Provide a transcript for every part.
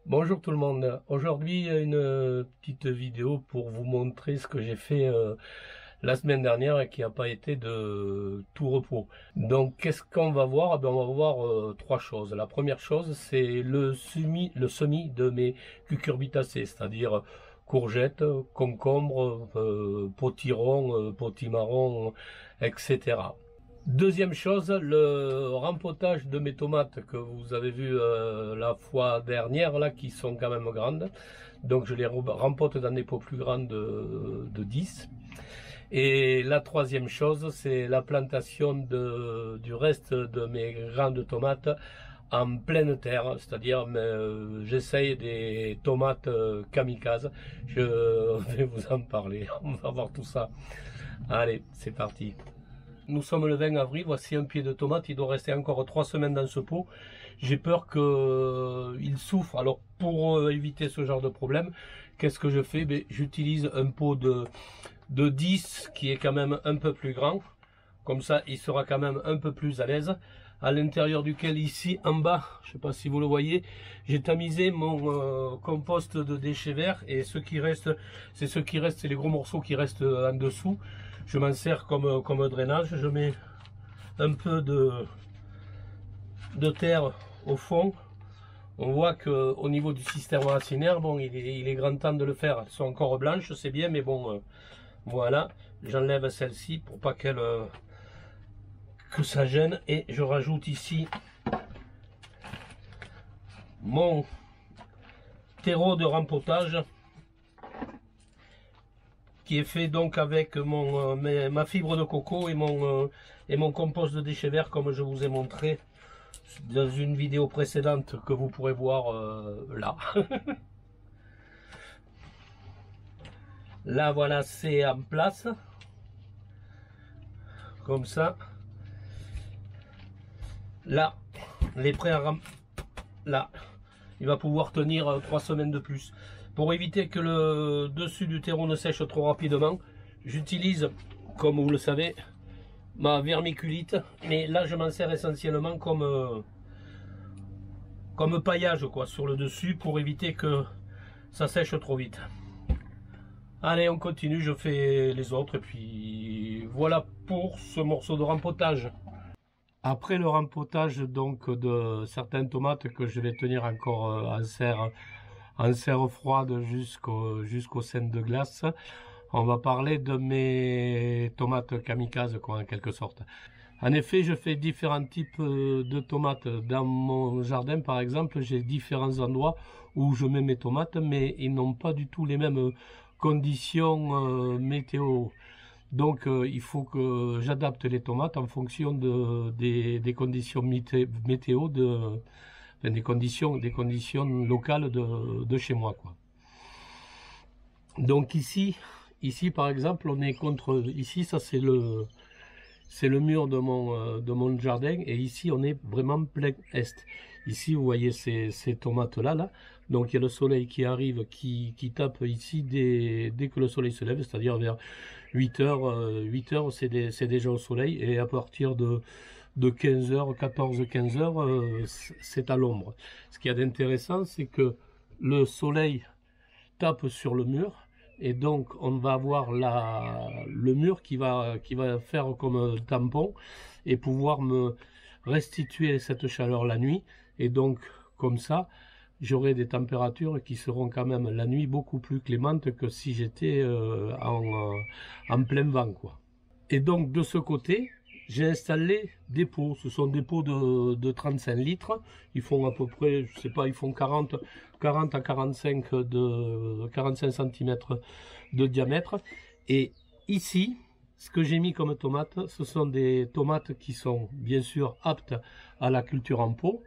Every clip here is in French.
Bonjour tout le monde. Aujourd'hui, une petite vidéo pour vous montrer ce que j'ai fait la semaine dernière et qui n'a pas été de tout repos. Donc, qu'est-ce qu'on va voir? On va voir trois choses. La première chose, c'est le semis de mes cucurbitacées, c'est-à-dire courgettes, concombres, potirons, potimarrons, etc. Deuxième chose, le rempotage de mes tomates que vous avez vu la fois dernière, là, qui sont quand même grandes. Donc je les rempote dans des pots plus grands de 10. Et la troisième chose, c'est la plantation du reste de mes grandes tomates en pleine terre, c'est-à-dire j'essaye des tomates kamikazes. Je vais vous en parler, on va voir tout ça. Allez, c'est parti. Nous sommes le 20 avril, voici un pied de tomate, il doit rester encore 3 semaines dans ce pot. J'ai peur qu'il souffre. Alors pour éviter ce genre de problème, qu'est-ce que je fais? J'utilise un pot de 10 qui est quand même un peu plus grand. Comme ça, il sera quand même un peu plus à l'aise. À l'intérieur duquel, ici en bas, je ne sais pas si vous le voyez, j'ai tamisé mon compost de déchets verts. Et ce qui reste, c'est les gros morceaux qui restent en dessous. Je m'en sers comme drainage. Je mets un peu de terre au fond. On voit qu'au niveau du système racinaire, bon, il est grand temps de le faire. Elles sont encore blanches, c'est bien, mais bon, voilà. J'enlève celle-ci pour pas que ça gêne. Et je rajoute ici mon terreau de rempotage qui est fait donc avec ma fibre de coco et mon compost de déchets verts, comme je vous ai montré dans une vidéo précédente que vous pourrez voir là. Là voilà, c'est en place comme ça. Là, les prêts à là, il va pouvoir tenir 3 semaines de plus. Pour éviter que le dessus du terreau ne sèche trop rapidement, j'utilise, comme vous le savez, ma vermiculite. Mais là, je m'en sers essentiellement comme paillage quoi, sur le dessus pour éviter que ça sèche trop vite. Allez, on continue, je fais les autres et puis voilà pour ce morceau de rempotage. Après le rempotage donc de certaines tomates que je vais tenir encore en serre froide jusqu'au sein de glace, on va parler de mes tomates kamikazes quoi, en quelque sorte. En effet, je fais différents types de tomates. Dans mon jardin, par exemple, j'ai différents endroits où je mets mes tomates, mais ils n'ont pas du tout les mêmes conditions météo. Donc, il faut que j'adapte les tomates en fonction des conditions météo, enfin, des conditions locales de chez moi, quoi. Donc ici par exemple, on est contre. Ici, ça c'est le mur de mon jardin, et ici on est vraiment plein est. Ici vous voyez ces tomates là. Donc il y a le soleil qui arrive, qui tape ici dès que le soleil se lève, c'est-à-dire vers 8 heures c'est déjà au soleil, et à partir de 15 heures, 14-15 heures, c'est à l'ombre. Ce qu'il y a d'intéressant, c'est que le soleil tape sur le mur, et donc on va avoir le mur qui va faire comme tampon et pouvoir me restituer cette chaleur la nuit. Et donc comme ça, j'aurai des températures qui seront quand même la nuit beaucoup plus clémentes que si j'étais en plein vent, quoi. Et donc de ce côté, j'ai installé des pots. Ce sont des pots de 35 litres. Ils font à peu près, je sais pas, ils font 40 à 45 cm de diamètre. Et ici, ce que j'ai mis comme tomates, ce sont des tomates qui sont bien sûr aptes à la culture en pot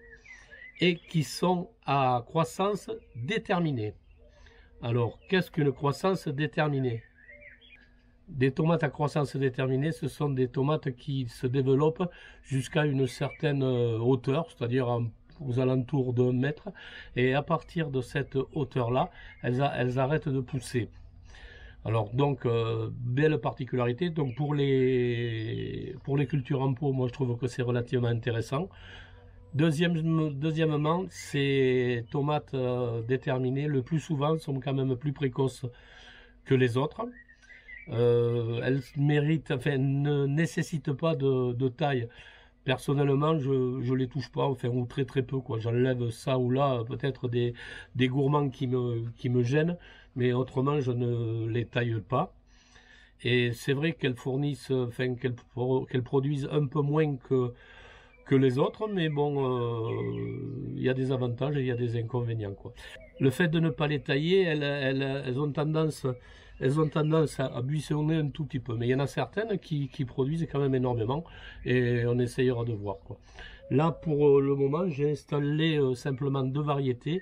et qui sont à croissance déterminée. Alors, qu'est-ce qu'une croissance déterminée? Des tomates à croissance déterminée, ce sont des tomates qui se développent jusqu'à une certaine hauteur, c'est-à-dire aux alentours d'1 mètre, et à partir de cette hauteur-là, elles arrêtent de pousser. Alors donc, belle particularité. Donc pour les cultures en pot, moi je trouve que c'est relativement intéressant. Deuxièmement, ces tomates déterminées, le plus souvent, sont quand même plus précoces que les autres. Elles méritent, enfin, ne nécessitent pas de taille. Personnellement, je les touche pas, enfin, ou très très peu, quoi. J'enlève ça ou là, peut-être des gourmands qui me gênent, mais autrement, je ne les taille pas. Et c'est vrai qu'elles fournissent, enfin, qu'elles produisent un peu moins que les autres, mais bon, il y a des avantages et il y a des inconvénients, quoi. Le fait de ne pas les tailler, elles ont tendance à buissonner un tout petit peu, mais il y en a certaines qui produisent quand même énormément, et on essayera de voir, quoi. Là, pour le moment, j'ai installé simplement deux variétés,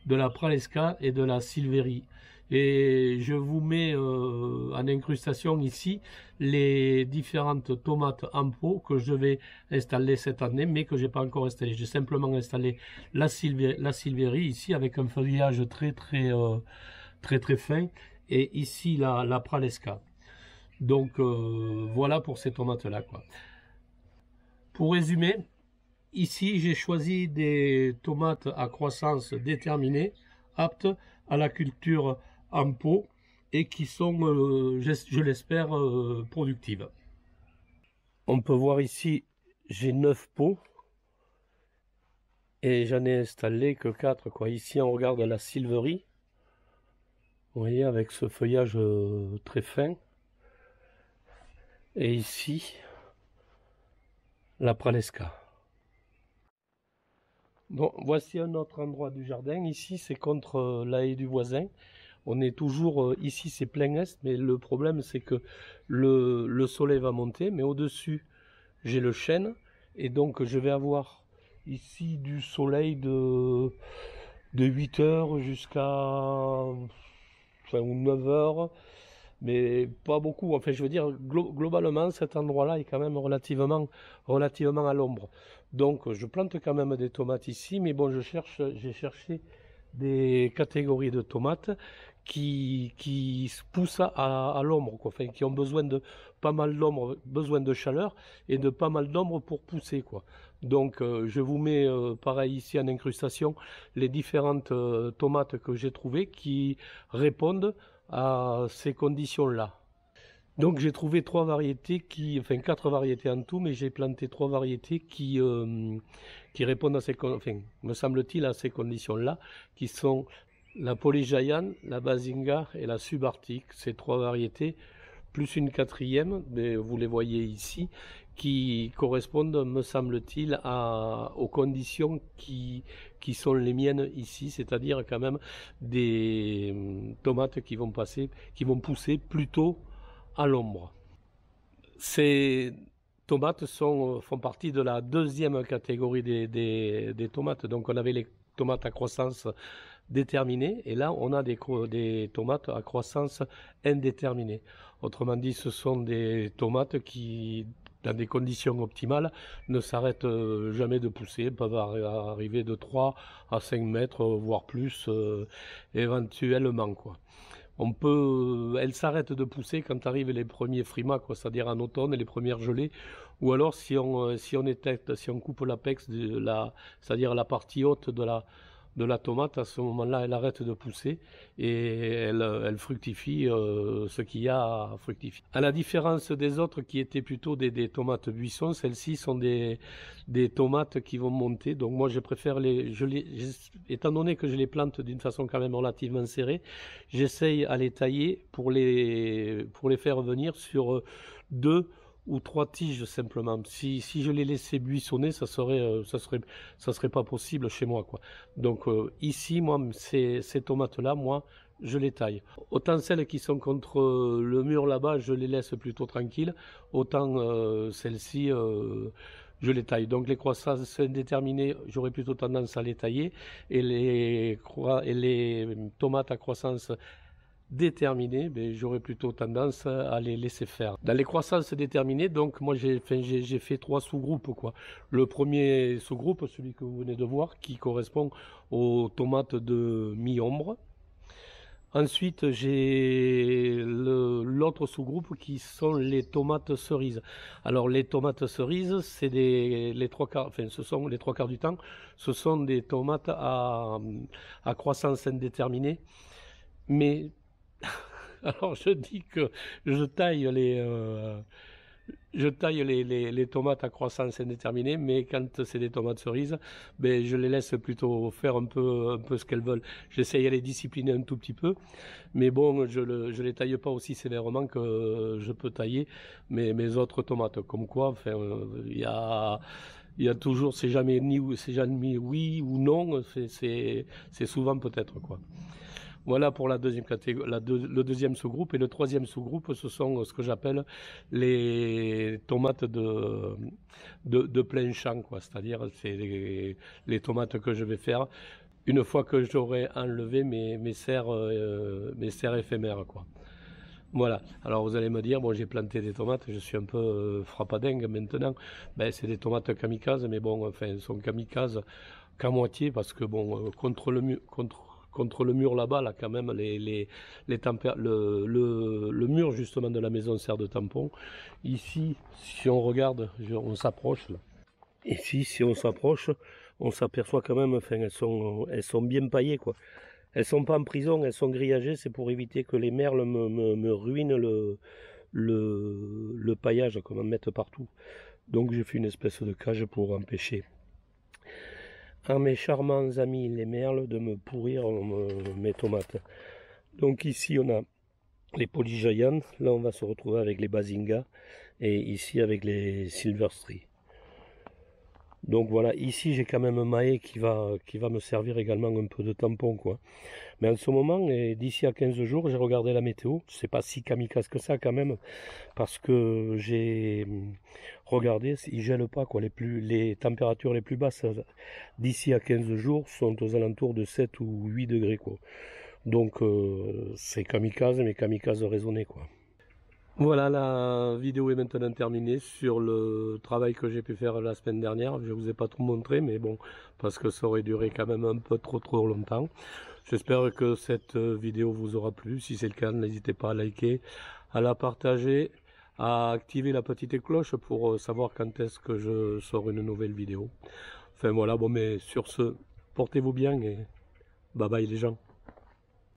de la Pralesca et de la Silvery. Et je vous mets en incrustation ici les différentes tomates en pot que je vais installer cette année, mais que j'ai pas encore installé. J'ai simplement installé la Silvery ici avec un feuillage très fin, et ici la Pralesca. Donc voilà pour ces tomates là, quoi. Pour résumer, ici j'ai choisi des tomates à croissance déterminée, aptes à la culture en pot et qui sont, je l'espère, productives. On peut voir ici, j'ai 9 pots et j'en ai installé que 4, quoi. Ici on regarde la Silvery, vous voyez, avec ce feuillage très fin, et ici la Pralesca. Bon, voici un autre endroit du jardin. Ici c'est contre la haie du voisin. On est toujours ici, c'est plein est, mais le problème c'est que le soleil va monter, mais au-dessus j'ai le chêne, et donc je vais avoir ici du soleil de 8 heures jusqu'à 9 heures, mais pas beaucoup. Enfin, je veux dire, globalement, cet endroit-là est quand même relativement à l'ombre. Donc, je plante quand même des tomates ici, mais bon, j'ai cherché des catégories de tomates qui poussent à l'ombre, quoi. Enfin, qui ont besoin de pas mal d'ombre, besoin de chaleur et de pas mal d'ombre pour pousser, quoi. Donc je vous mets pareil ici en incrustation les différentes tomates que j'ai trouvées qui répondent à ces conditions-là. Donc j'ai trouvé 3 variétés enfin 4 variétés en tout, mais j'ai planté 3 variétés qui répondent à enfin, me semble-t-il, à ces conditions-là, qui sont la Polygian, la Bazinga et la Subarctique. Ces 3 variétés, plus une 4e, mais vous les voyez ici, qui correspondent, me semble-t-il, aux conditions qui sont les miennes ici, c'est-à-dire quand même des tomates qui vont pousser plutôt à l'ombre. Ces tomates font partie de la 2e catégorie des tomates. Donc on avait les tomates à croissance déterminée, et là on a des tomates à croissance indéterminée. Autrement dit, ce sont des tomates qui, dans des conditions optimales, ne s'arrêtent jamais de pousser, peuvent arriver de 3 à 5 mètres, voire plus, éventuellement, quoi. Elles s'arrêtent de pousser quand arrivent les premiers frimas, quoi, c'est-à-dire en automne, les premières gelées, ou alors si on coupe l'apex, c'est-à-dire la partie haute de la tomate, à ce moment-là, elle arrête de pousser et elle fructifie ce qu'il y a à fructifier. À la différence des autres qui étaient plutôt des tomates buissons, celles-ci sont des tomates qui vont monter. Donc moi je préfère étant donné que je les plante d'une façon quand même relativement serrée, j'essaye à les tailler pour les faire venir sur 2 ou 3 tiges simplement. Si je les laissais buissonner, ça serait pas possible chez moi, quoi. Donc ici, moi, ces tomates-là, moi, je les taille. Autant celles qui sont contre le mur là-bas, je les laisse plutôt tranquilles. Autant celles-ci, je les taille. Donc les croissances indéterminées, j'aurais plutôt tendance à les tailler. Et les tomates à croissance déterminées, mais j'aurais plutôt tendance à les laisser faire. Dans les croissances déterminées, donc moi j'ai fait 3 sous-groupes, quoi. Le premier sous-groupe, celui que vous venez de voir, qui correspond aux tomates de mi-ombre. Ensuite, j'ai l'autre sous-groupe qui sont les tomates cerises. Alors, les tomates cerises, c'est les trois quarts, enfin, ce sont les trois quarts du temps, ce sont des tomates à croissance indéterminée. Mais, alors, je dis que je taille les tomates à croissance indéterminée, mais quand c'est des tomates cerises, ben, je les laisse plutôt faire un peu ce qu'elles veulent. J'essaye à les discipliner un tout petit peu, mais bon, je les taille pas aussi sévèrement que je peux tailler mes autres tomates. Comme quoi, enfin, il y a toujours, c'est jamais oui ou non, c'est souvent peut-être, quoi. Voilà pour la deuxième catégorie, le deuxième sous-groupe. Et le troisième sous-groupe, ce sont ce que j'appelle les tomates de plein champ, quoi. C'est-à-dire, c'est les tomates que je vais faire une fois que j'aurai enlevé mes serres éphémères, quoi. Voilà. Alors vous allez me dire, bon, j'ai planté des tomates, je suis un peu frappadingue maintenant. Ben, c'est des tomates kamikazes, mais bon, enfin, elles sont kamikazes qu'à moitié parce que bon, contre le mur là-bas, là quand même, le mur justement de la maison sert de tampon. Ici, si on regarde, on s'approche là. Ici, si on s'approche, on s'aperçoit quand même, enfin, elles sont bien paillées, quoi. Elles sont pas en prison, elles sont grillagées, c'est pour éviter que les merles me ruinent le paillage, qu'on en mette partout. Donc j'ai fait une espèce de cage pour empêcher à mes charmants amis les merles de me pourrir mes tomates. Donc ici on a les polygiants, là on va se retrouver avec les bazinga et ici avec les silverstrees. Donc voilà, ici j'ai quand même un mahé qui va me servir également un peu de tampon, quoi. Mais en ce moment, et d'ici à 15 jours, j'ai regardé la météo. C'est pas si kamikaze que ça quand même, parce que j'ai regardé, il gèle pas, quoi. Les températures les plus basses d'ici à 15 jours sont aux alentours de 7 ou 8 degrés, quoi. Donc c'est kamikaze, mais kamikaze raisonné, quoi. Voilà, la vidéo est maintenant terminée sur le travail que j'ai pu faire la semaine dernière. Je vous ai pas tout montré, mais bon, parce que ça aurait duré quand même un peu trop longtemps. J'espère que cette vidéo vous aura plu. Si c'est le cas, n'hésitez pas à liker, à la partager, à activer la petite cloche pour savoir quand est-ce que je sors une nouvelle vidéo. Enfin voilà, bon, mais sur ce, portez-vous bien et bye bye les gens.